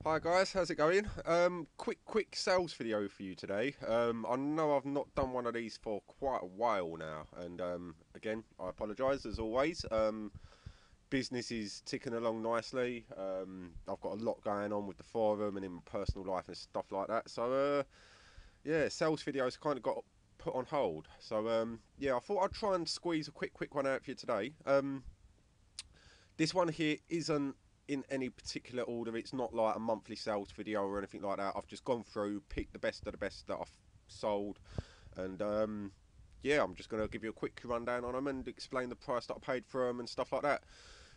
Hi guys, how's it going? Quick sales video for you today. I know I've not done one of these for quite a while now, and again, I apologise as always. Business is ticking along nicely. I've got a lot going on with the forum and in my personal life and stuff like that. So yeah, sales videos kind of got put on hold. So yeah, I thought I'd try and squeeze a quick one out for you today. This one here isn't in any particular order. It's not like a monthly sales video or anything like that. I've just gone through, picked the best of the best that I've sold, and yeah, I'm just going to give you a quick rundown on them and explain the price that I paid for them and stuff like that.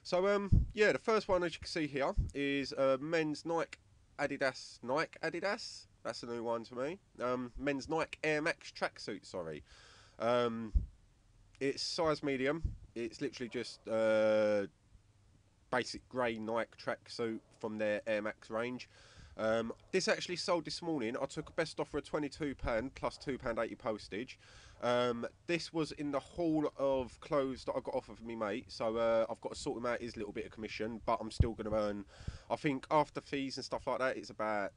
So yeah, the first one, as you can see here, is men's Nike Adidas. That's a new one to me. Men's Nike Air Max tracksuit. Sorry. Um, it's size medium. It's literally just basic grey Nike tracksuit from their Air Max range. This actually sold this morning. I took a best offer of £22 plus £2.80 postage. This was in the haul of clothes that I got off of me mate, so I've got to sort him out his little bit of commission, but I'm still going to earn, I think after fees and stuff like that, it's about,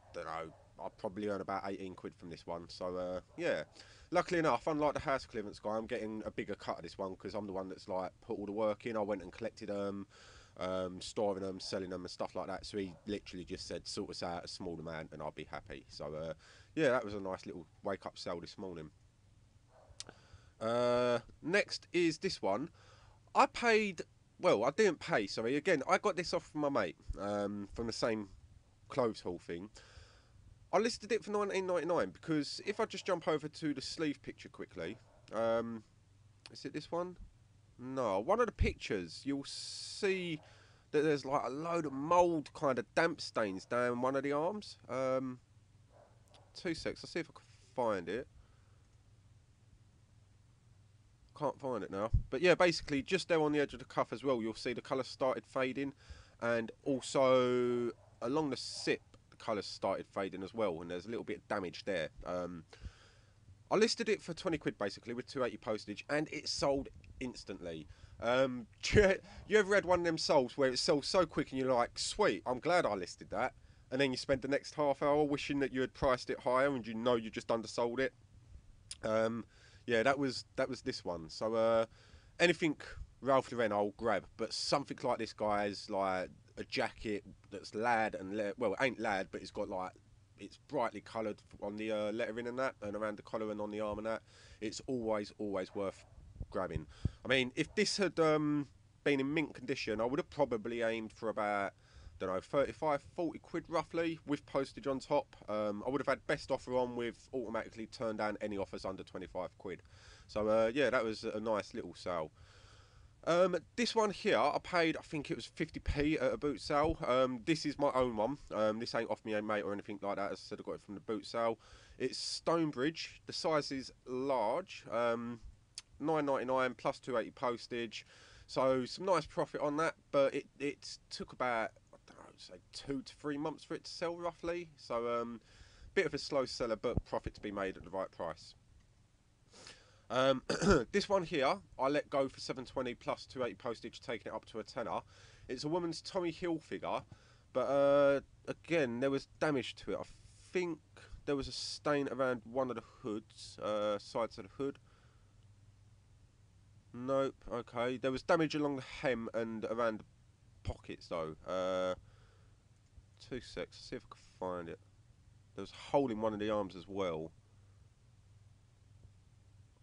I don't know, I'll probably earn about 18 quid from this one. So yeah, luckily enough, unlike the house clearance guy, I'm getting a bigger cut of this one because I'm the one that's like put all the work in. I went and collected them, storing them, selling them and stuff like that. So he literally just said sort us out a small amount and I'll be happy. So yeah, that was a nice little wake up sale this morning. Next is this one. I paid, well, I didn't pay, sorry, again, I got this off from my mate, from the same clothes haul thing. I listed it for 19.99 because if I just jump over to the sleeve picture quickly, is it this one? No, one of the pictures you'll see that there's like a load of mould kind of damp stains down one of the arms. Two secs, I'll see if I can find it. Can't find it now, but yeah, basically just there on the edge of the cuff as well, you'll see the colour started fading, and also along the sip the colours started fading as well, and there's a little bit of damage there. I listed it for 20 quid basically with 280 postage, and it sold instantly. You ever had one of them solds where it sells so quick and you're like, sweet, I'm glad I listed that, and then you spend the next half hour wishing that you had priced it higher and you know you just undersold it? Um, yeah, that was this one. So anything Ralph Lauren I'll grab, but something like this, guys, like a jacket that's lad and well, it ain't lad, but it's got like, it's brightly coloured on the lettering and that, and around the collar and on the arm and that. It's always worth grabbing. I mean, if this had been in mint condition, I would have probably aimed for about, don't know, 35, 40 quid roughly with postage on top. I would have had best offer on with automatically turned down any offers under 25 quid. So yeah, that was a nice little sale. This one here, I paid, I think it was 50p at a boot sale. This is my own one. This ain't off me own mate or anything like that. As I said, I got it from the boot sale. It's Stonebridge. The size is large. 9.99 plus 280 postage. So some nice profit on that, but it took about, I don't know, say 2 to 3 months for it to sell roughly. So bit of a slow seller, but profit to be made at the right price. This one here, I let go for 720 plus 280 postage, taking it up to a tenner. It's a woman's Tommy Hilfiger, but again, there was damage to it. I think there was a stain around one of the hoods, sides of the hood. Nope, okay. There was damage along the hem and around the pockets though. Two secs, see if I can find it. There was a hole in one of the arms as well.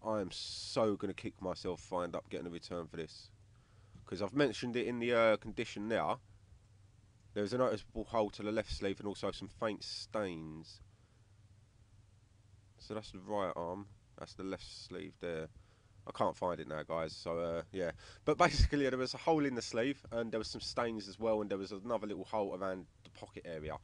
I am so going to kick myself if I end up getting a return for this. Because I've mentioned it in the condition now. There's a noticeable hole to the left sleeve and also some faint stains. So that's the right arm. That's the left sleeve there. I can't find it now, guys. So yeah. But basically, there was a hole in the sleeve and there was some stains as well. And there was another little hole around the pocket area.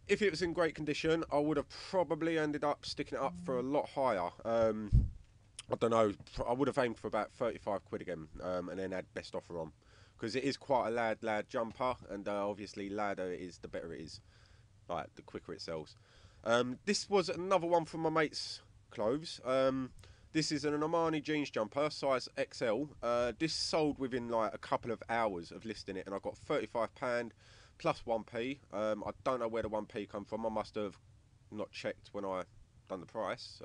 If it was in great condition, I would have probably ended up sticking it up for a lot higher. I don't know, I would have aimed for about 35 quid again, and then had best offer on. Because it is quite a lad jumper, and obviously ladder it is, the better it is. Like, the quicker it sells. This was another one from my mate's clothes. This is an Armani jeans jumper, size XL. This sold within like a couple of hours of listing it, and I got £35 plus 1p. I don't know where the 1p come from. I must have not checked when I done the price.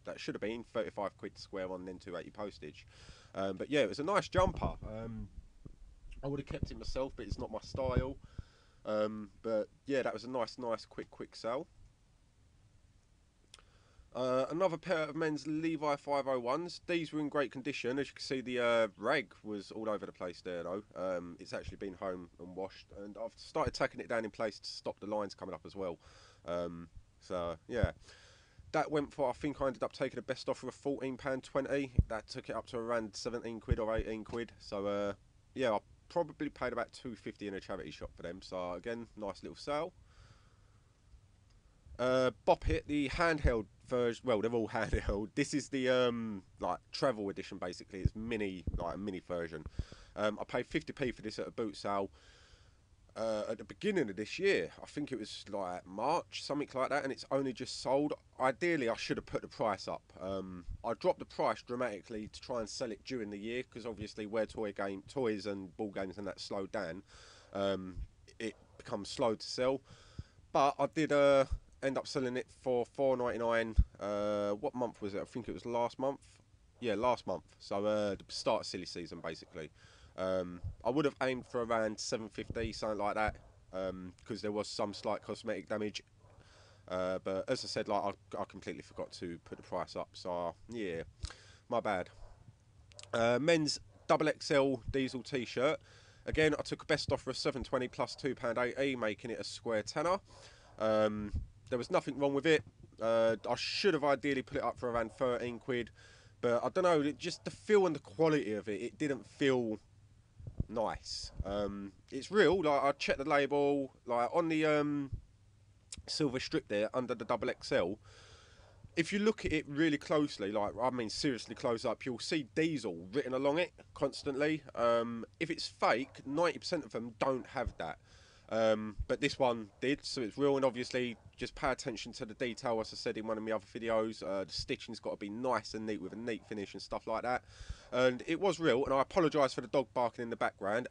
That should have been 35 quid to square on, then 280 postage. But yeah, it was a nice jumper. I would have kept it myself, but it's not my style. But yeah, that was a nice quick sell. Another pair of men's Levi 501s. These were in great condition. As you can see, the rag was all over the place there though. It's actually been home and washed, and I've started tacking it down in place to stop the lines coming up as well. So yeah, that went for, I think I ended up taking the best offer of £14.20. That took it up to around 17 quid or 18 quid. So yeah, I probably paid about £2.50 in a charity shop for them. So again, nice little sale. Bop It, the handheld version. Well, they're all handheld. This is the like travel edition. Basically, it's mini, like a mini version. I paid 50p for this at a boot sale at the beginning of this year. I think it was like March, something like that, and it's only just sold. Ideally, I should have put the price up. I dropped the price dramatically to try and sell it during the year, because obviously where toys and ball games and that slowed down, it becomes slow to sell. But I did end up selling it for £4.99. What month was it? I think it was last month. Yeah, last month. So the start of silly season, basically. I would have aimed for around £7.50, something like that, because there was some slight cosmetic damage. But as I said, like I completely forgot to put the price up. So yeah, my bad. Men's XXL diesel t-shirt. Again, I took a best offer of £7.20 plus £2.80, making it a square tenner. There was nothing wrong with it. I should have ideally put it up for around 13 quid, but I don't know, just the feel and the quality of it, it didn't feel nice. It's real, like I checked the label, like on the silver strip there under the XXL. If you look at it really closely, like I mean seriously close up, you'll see diesel written along it constantly. If it's fake, 90% of them don't have that. But this one did, so it's real. And obviously just pay attention to the detail, as I said in one of my other videos. The stitching's got to be nice and neat with a neat finish and stuff like that. And it was real, and I apologise for the dog barking in the background.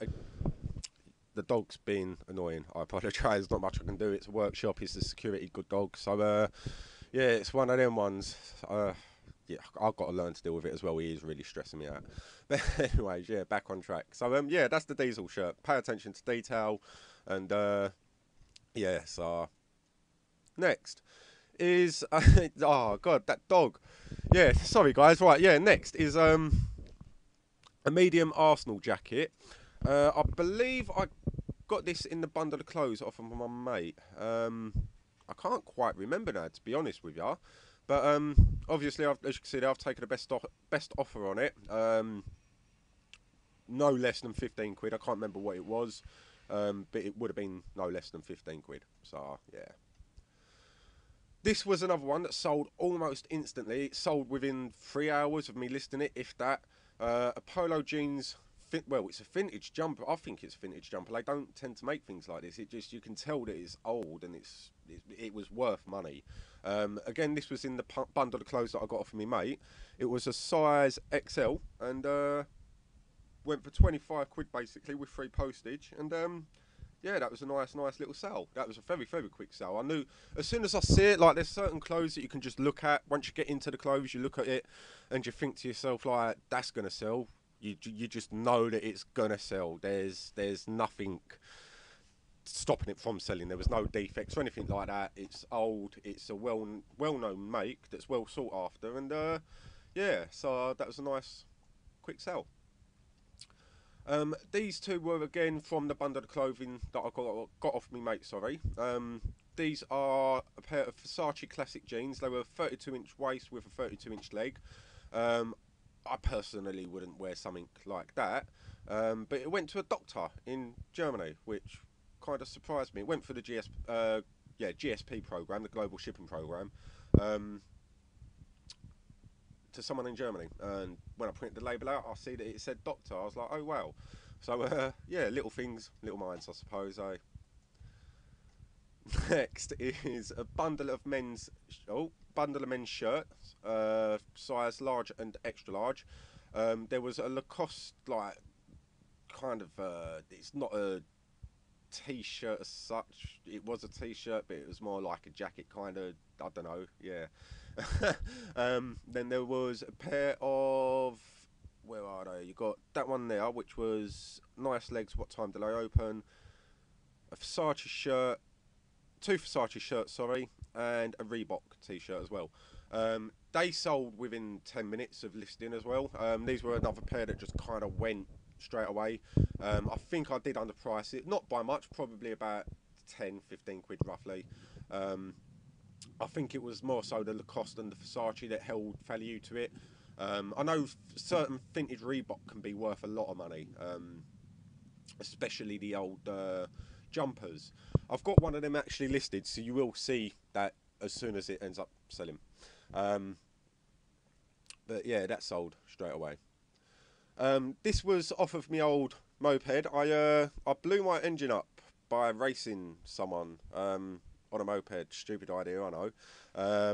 The dog's been annoying, I apologise, not much I can do. It's a workshop, it's a security good dog, so yeah, it's one of them ones. Yeah, I've got to learn to deal with it as well. He is really stressing me out. But anyways, yeah, back on track. So yeah, that's the diesel shirt. Pay attention to detail. And yeah, so next is oh god, that dog. Yeah, sorry guys. Right, yeah, next is a medium Arsenal jacket. I believe I got this in the bundle of clothes off of my mate. I can't quite remember now, to be honest with you. But obviously, as you can see, I've taken the best offer on it. No less than 15 quid. I can't remember what it was. But it would have been no less than 15 quid. So yeah, this was another one that sold almost instantly. It sold within 3 hours of me listing it, if that. A polo jeans, well, it's a vintage jumper. I think it's a vintage jumper. They don't tend to make things like this. It just, you can tell that it's old and it was worth money. Again, this was in the bundle of clothes that I got off of my mate. It was a size XL, and went for 25 quid basically with free postage. And yeah, that was a nice little sale. That was a very quick sale. I knew as soon as I see it, like there's certain clothes that you can just look at. Once you get into the clothes, you look at it and you think to yourself, like, that's gonna sell. You just know that it's gonna sell. There's nothing stopping it from selling. There was no defects or anything like that. It's old. It's a well-known make that's well sought after. And yeah, so that was a nice quick sale. These two were again from the bundle of clothing that I got off me mate, sorry. These are a pair of Versace classic jeans. They were 32-inch waist with a 32-inch leg. I personally wouldn't wear something like that, but it went to a doctor in Germany, which kind of surprised me. It went for the GSP program, the Global Shipping Program, to someone in Germany. And when I printed the label out, I see that it said doctor. I was like, oh wow. So yeah, little things, little minds, I suppose. Next is a bundle of men's shirts, size large and extra large. There was a Lacoste, like, kind of it's not a t-shirt as such. It was a t-shirt, but it was more like a jacket kind of, I don't know, yeah. Then there was a pair of, where are they? You got that one there, which was nice legs. What time did I open? A Versace shirt, two Versace shirts, sorry, and a Reebok t-shirt as well. They sold within 10 minutes of listing as well. These were another pair that just kind of went straight away. I think I did underprice it, not by much, probably about 10, 15 quid roughly. I think it was more so the Lacoste and the Versace that held value to it. I know certain vintage Reebok can be worth a lot of money, especially the old jumpers. I've got one of them actually listed, so you will see that as soon as it ends up selling. But yeah, that sold straight away. This was off of my old moped. I blew my engine up by racing someone on a moped. Stupid idea, I know.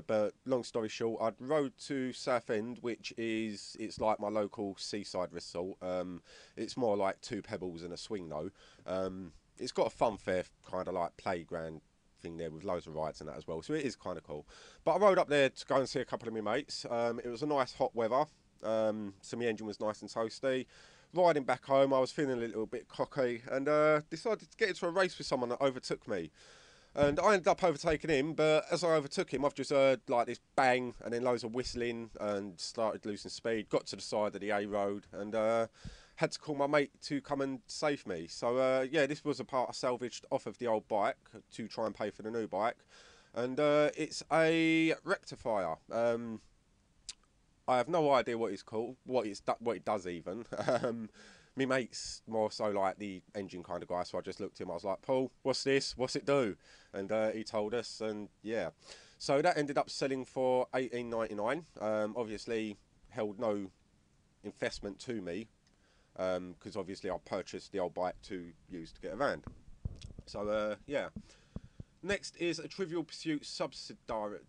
But long story short, I'd rode to Southend, which is, it's like my local seaside resort. It's more like 2 pebbles and a swing though. It's got a fun fair kind of like playground thing there with loads of rides and that as well, so it is kind of cool. But I rode up there to go and see a couple of my mates. It was a nice hot weather, so my engine was nice and toasty. Riding back home, I was feeling a little bit cocky and decided to get into a race with someone that overtook me. And I ended up overtaking him, but as I overtook him, I've just heard like this bang and then loads of whistling and started losing speed. Got to the side of the A road and had to call my mate to come and save me. So yeah, this was a part I salvaged off of the old bike to try and pay for the new bike. And it's a rectifier. I have no idea what it's called, what it does even. My mate's more so like the engine kind of guy, so I just looked at him. I was like, Paul, what's this? What's it do? And he told us, and yeah. So that ended up selling for $18.99. Obviously, held no investment to me, because obviously I purchased the old bike to use to get around. So yeah. Next is a Trivial Pursuit subsidiary.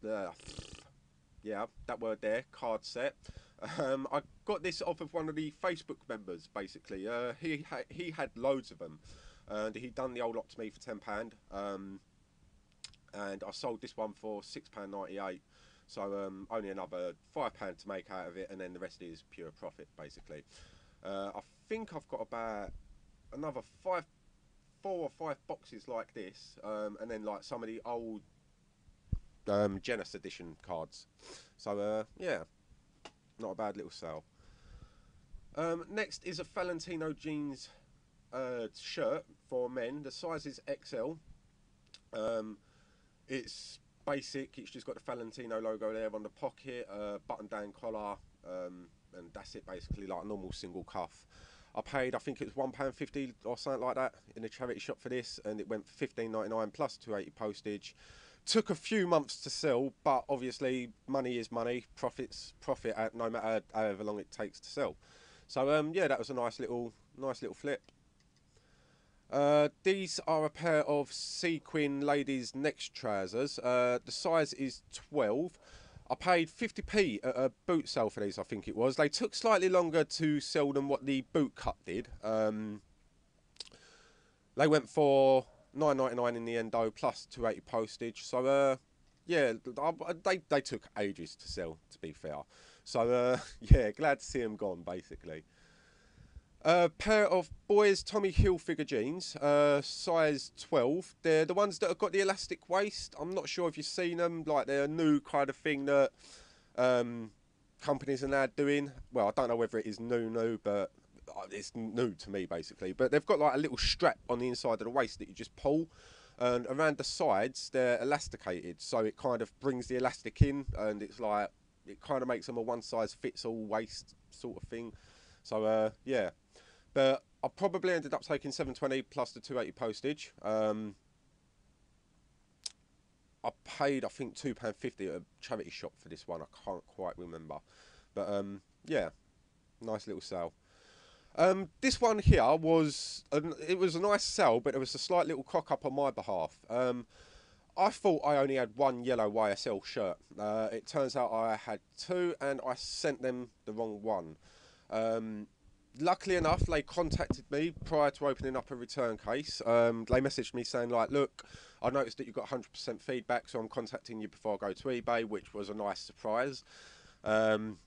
Yeah, that word there, card set. I got this off of one of the Facebook members, basically. He had loads of them, and he'd done the old lot to me for £10. And I sold this one for £6.98. So only another £5 to make out of it, and then the rest is pure profit, basically. I think I've got about another 4 or 5 boxes like this, and then like some of the old Genesis edition cards. So yeah, not a bad little sale. Next is a Valentino jeans shirt for men. The size is XL. It's basic. It's just got the Valentino logo there on the pocket, button down collar, and that's it basically, like a normal single cuff. I paid, I think it was £1.50 or something like that in a charity shop for this, and it went for $15.99 plus £2.80 postage. Took a few months to sell, but obviously money is money, profit's profit, no matter however long it takes to sell. So yeah, that was a nice little flip. These are a pair of sequin ladies' next trousers. The size is 12. I paid 50p at a boot sale for these, I think it was. They took slightly longer to sell than what the boot cut did. They went for $9.99 in the end though, plus £2.80 postage. So yeah, they took ages to sell, to be fair. So yeah, glad to see them gone basically. A pair of boys Tommy Hilfiger jeans, size 12. They're the ones that have got the elastic waist. I'm not sure if you've seen them. Like, they're a new kind of thing that companies are now doing. Well, I don't know whether it is new, but it's new to me basically. But they've got like a little strap on the inside of the waist that you just pull, and around the sides they're elasticated, so it kind of brings the elastic in, and it's like, it kind of makes them a one size fits all waist sort of thing. So yeah. But I probably ended up taking $7.20 plus the £2.80 postage. I paid, I think, £2.50 at a charity shop for this one. I can't quite remember. But yeah, nice little sale. This one here was, it was a nice sale, but it was a slight little cock up on my behalf. I thought I only had one yellow YSL shirt. It turns out I had 2, and I sent them the wrong one. luckily enough, they contacted me prior to opening up a return case. They messaged me saying like, look, I noticed that you got 100% feedback, so I'm contacting you before I go to eBay, which was a nice surprise. Um,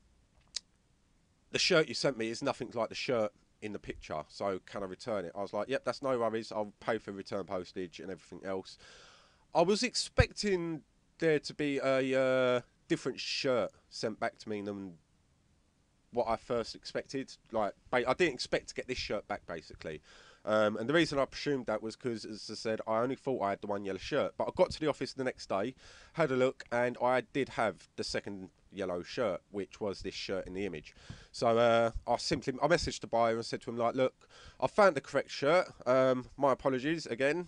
the shirt you sent me is nothing like the shirt in the picture, so can I return it? I was like, yep, that's no worries. I'll pay for return postage and everything else. I was expecting there to be a different shirt sent back to me than what I first expected. Like, I didn't expect to get this shirt back, basically. And the reason I presumed that was because, as I said, I only thought I had the one yellow shirt. But I got to the office the next day, had a look, and I did have the second yellow shirt, which was this shirt in the image. So I messaged the buyer and said to him, like, look, I found the correct shirt. My apologies again.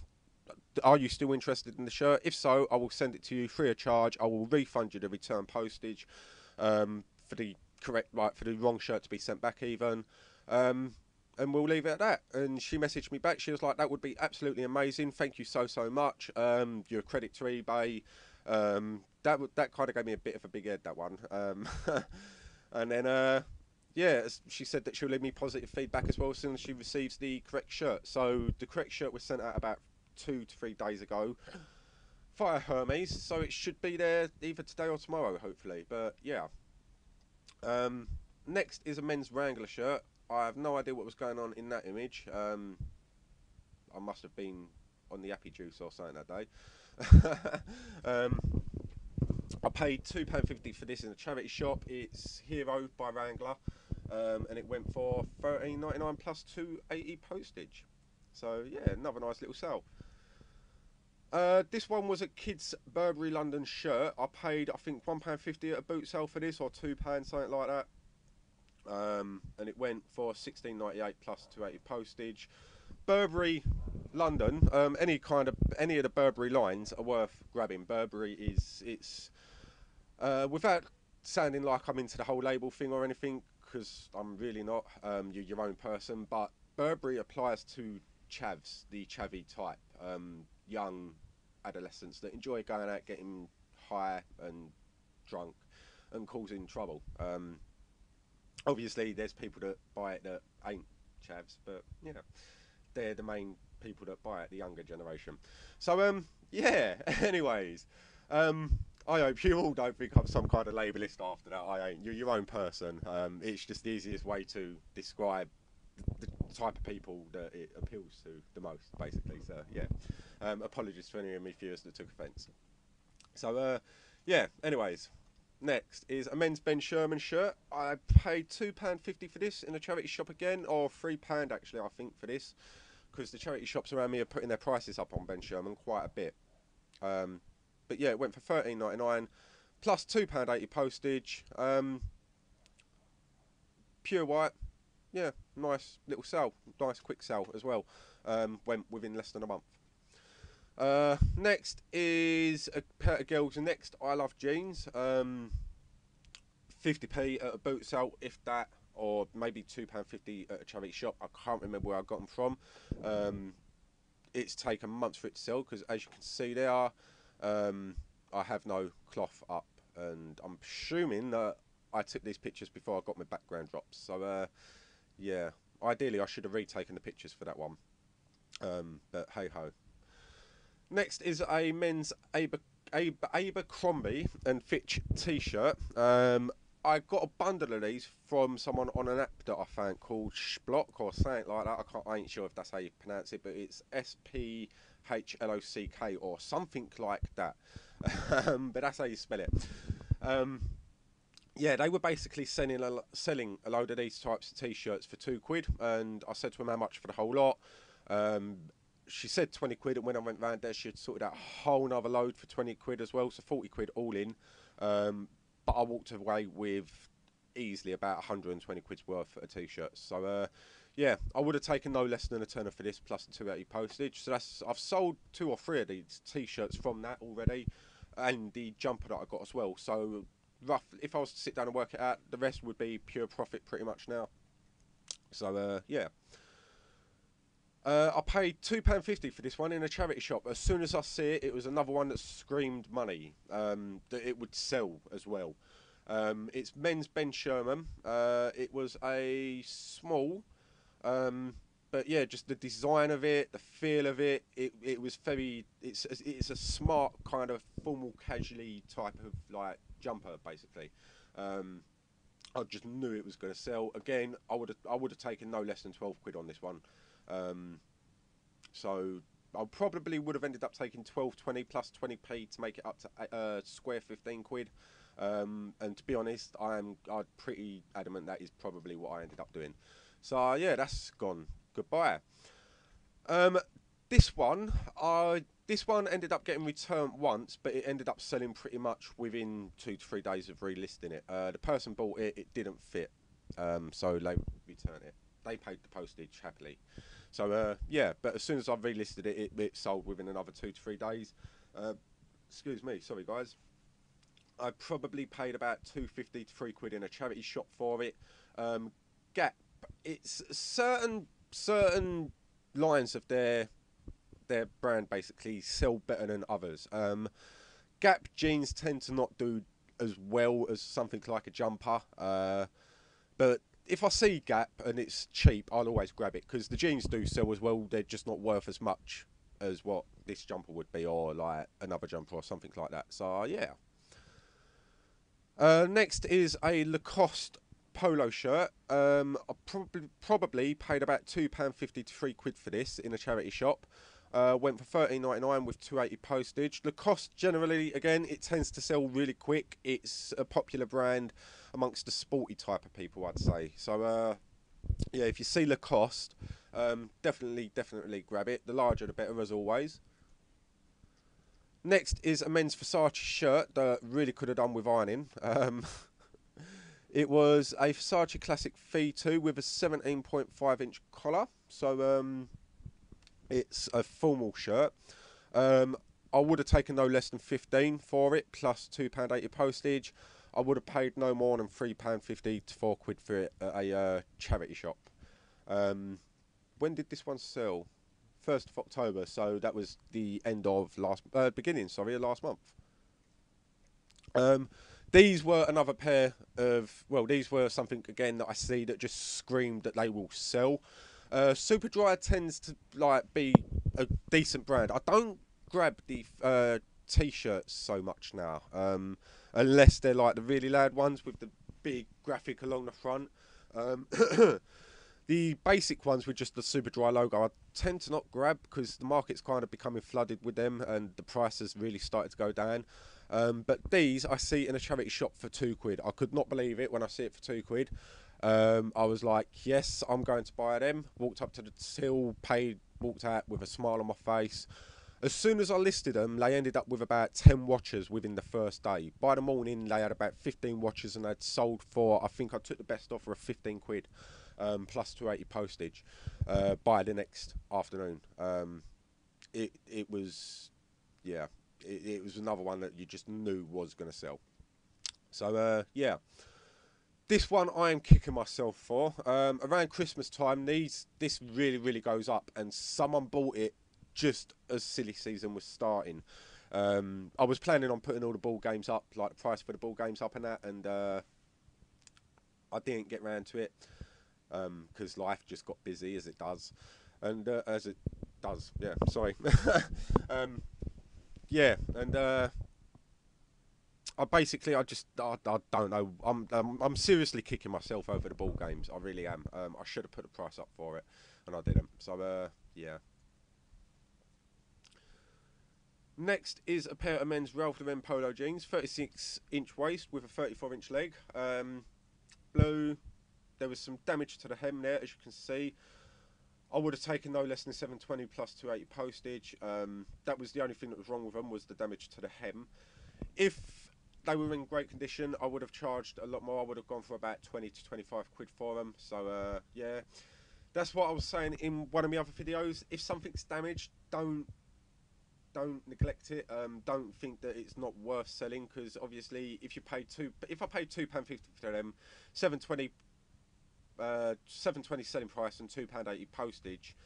Are you still interested in the shirt? If so, I will send it to you free of charge. I will refund you the return postage for the for the wrong shirt to be sent back even. And we'll leave it at that. And she messaged me back. She was like, that would be absolutely amazing. Thank you so much. Your credit to eBay. That kind of gave me a bit of a big head, that one. And then, yeah, she said that she'll leave me positive feedback as well as soon as she receives the correct shirt. So the correct shirt was sent out about 2 to 3 days ago via Hermes. So it should be there either today or tomorrow, hopefully. But yeah. Next is a men's Wrangler shirt. I have no idea what was going on in that image. I must have been on the Appy Juice or something that day. I paid £2.50 for this in a charity shop. It's Hero by Wrangler, and it went for £13.99 plus £2.80 postage. So yeah, another nice little sale. This one was a kids Burberry London shirt. I paid, I think, £1.50 at a boot sale for this, or £2, something like that. And it went for £16.98 plus £2.80 postage. Burberry London. Any of the Burberry lines are worth grabbing. Burberry it's without sounding like I'm into the whole label thing or anything, because I'm really not. You're your own person, but Burberry applies to chavs, the chavvy type, young adolescents that enjoy going out, getting high and drunk and causing trouble. Obviously, there's people that buy it that ain't chavs, but you know, they're the main people that buy it, the younger generation. So yeah. Anyways, I hope you all don't think I'm some kind of labelist after that. I ain't. You're your own person. It's just the easiest way to describe the type of people that it appeals to the most, basically. So yeah, apologies to any of my viewers that took offence. So yeah. Anyways. Next is a men's Ben Sherman shirt. I paid £2.50 for this in a charity shop again, or £3 actually, I think, for this, because the charity shops around me are putting their prices up on Ben Sherman quite a bit. But yeah, it went for £13.99 plus £2.80 postage. Pure white. Yeah, nice little sale, nice quick sale as well. Went within less than a month. Next is a pair of girls' Next I Love jeans. 50p at a boot sale, if that, or maybe £2.50 at a charity shop. I can't remember where I got them from. It's taken months for it to sell, because as you can see there, I have no cloth up, and I'm assuming that I took these pictures before I got my background drops. So yeah, ideally I should have retaken the pictures for that one, but hey ho. Next is a men's Abercrombie and Fitch t-shirt. I got a bundle of these from someone on an app that I found called Shblock or something like that. I ain't sure if that's how you pronounce it, but it's SPHLOCK or something like that. But that's how you spell it. Yeah, they were basically selling a load of these types of t-shirts for £2, and I said to them how much for the whole lot. She said £20, and when I went round there, she had sorted out a whole nother load for £20 as well, so £40 all in. But I walked away with easily about 120 quid's worth of t-shirts. So yeah, I would have taken no less than a tenner for this, plus the £2.80 postage. So I've sold 2 or 3 of these t-shirts from that already, and the jumper that I got as well. So roughly, if I was to sit down and work it out, the rest would be pure profit pretty much now. So yeah. I paid £2.50 for this one in a charity shop. As soon as I see it, it was another one that screamed money, that it would sell as well. It's men's Ben Sherman. It was a small, but yeah, just the design of it, the feel of it. It was very. It's a smart kind of formal, casually type of like jumper, basically. Um, I just knew it was going to sell. Again, I would have taken no less than 12 quid on this one. Um, so I probably would have ended up taking 12.20 plus 20p to make it up to square 15 quid. And to be honest, I'm pretty adamant that is probably what I ended up doing. So yeah, that's gone. Goodbye. Um, this one, this one ended up getting returned once, but it ended up selling pretty much within 2 to 3 days of relisting it. The person bought it, it didn't fit, so they returned it. They paid the postage happily. So yeah, but as soon as I relisted it, it sold within another 2 to 3 days. Excuse me, sorry guys. I probably paid about 2.50 to 3 quid in a charity shop for it. Gap, it's certain lines of their brand basically sell better than others. Gap jeans tend to not do as well as something like a jumper, but if I see Gap and it's cheap, I'll always grab it because the jeans do sell as well. They're just not worth as much as what this jumper would be, or like another jumper or something like that. So yeah. Next is a Lacoste polo shirt. I probably paid about £2.50 to 3 quid for this in a charity shop. Went for £13.99 with 2.80 postage. Lacoste generally, again, it tends to sell really quick. It's a popular brand amongst the sporty type of people, I'd say. So yeah, if you see Lacoste, definitely grab it. The larger the better, as always. Next is a men's Versace shirt that really could have done with ironing. It was a Versace Classic Fee 2 with a 17.5-inch collar. So it's a formal shirt. I would have taken no less than 15 for it, plus £2.80 postage. I would have paid no more than £3.50 to 4 quid for it at a charity shop. When did this one sell? 1st of October, so that was the end of last month. These were another pair of, well, these were something again that I see that just screamed that they will sell. Superdry tends to like be a decent brand. I don't grab the t-shirts so much now, unless they're like the really loud ones with the big graphic along the front. The basic ones with just the Superdry logo I tend to not grab because the market's kind of becoming flooded with them and the price has really started to go down. But these I see in a charity shop for 2 quid. I could not believe it when I see it for 2 quid. I was like, yes, I'm going to buy them. Walked up to the till, paid, walked out with a smile on my face. As soon as I listed them, they ended up with about 10 watchers within the first day. By the morning, they had about 15 watchers and they'd sold for, I think I took the best offer of 15 quid. Plus 2.80 postage by the next afternoon. It was, yeah, it was another one that you just knew was going to sell. So yeah, this one I am kicking myself for. Around Christmas time, this really goes up, and someone bought it just as silly season was starting. I was planning on putting all the ball games up, like the price for the ball games up and that, and I didn't get round to it. Because life just got busy as it does, and yeah, sorry. Yeah, and I don't know. I'm seriously kicking myself over the ball games. I really am. I should have put the price up for it, and I didn't. So yeah. Next is a pair of men's Ralph Lauren polo jeans, 36-inch waist with a 34-inch leg. Blue. There was some damage to the hem there, as you can see. I would have taken no less than 7.20 plus 2.80 postage. That was the only thing that was wrong with them, was the damage to the hem. If they were in great condition, I would have charged a lot more. I would have gone for about 20 to 25 quid for them. So yeah, that's what I was saying in one of my other videos. If something's damaged, don't neglect it. Don't think that it's not worth selling, because obviously if I paid £2.50 for them, 7.20 selling price and £2.80 postage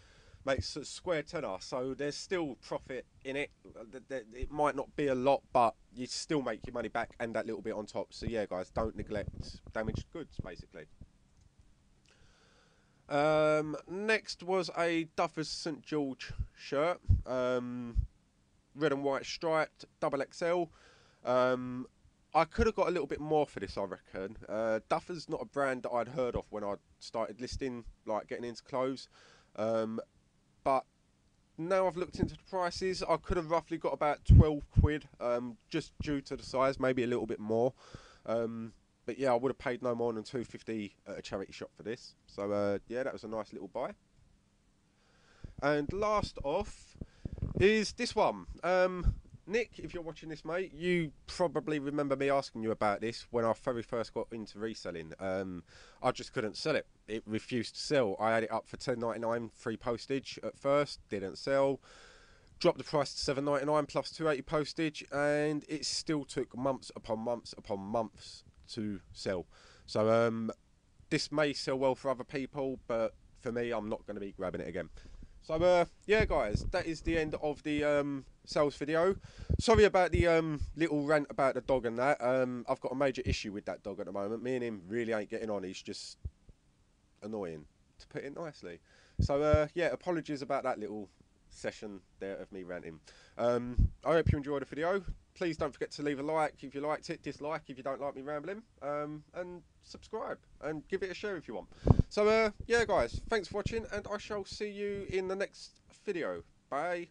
makes a square tenner, so there's still profit in it. It might not be a lot, but you still make your money back and that little bit on top. So yeah, guys, don't neglect damaged goods, basically. Next was a Duffers St George shirt, red and white striped, double XL. I could have got a little bit more for this, I reckon. Duffers not a brand that I'd heard of when I started listing, like getting into clothes. But now I've looked into the prices, I could have roughly got about 12 quid, just due to the size, maybe a little bit more. But yeah, I would have paid no more than £2.50 at a charity shop for this. So yeah, that was a nice little buy. And last off is this one. Nick, if you're watching this, mate, you probably remember me asking you about this when I very first got into reselling. I just couldn't sell it. It refused to sell. I had it up for £10.99 free postage at first, didn't sell. Dropped the price to £7.99 plus £2.80 postage, and it still took months upon months upon months to sell. So this may sell well for other people, but for me, I'm not going to be grabbing it again. So yeah, guys, that is the end of the sales video. Sorry about the little rant about the dog and that. I've got a major issue with that dog at the moment. Me and him really ain't getting on. He's just annoying, to put it nicely. So yeah, apologies about that little session there of me ranting. I hope you enjoyed the video. Please don't forget to leave a like if you liked it, dislike if you don't like me rambling, and subscribe and give it a share if you want. So yeah, guys, thanks for watching, and I shall see you in the next video. Bye.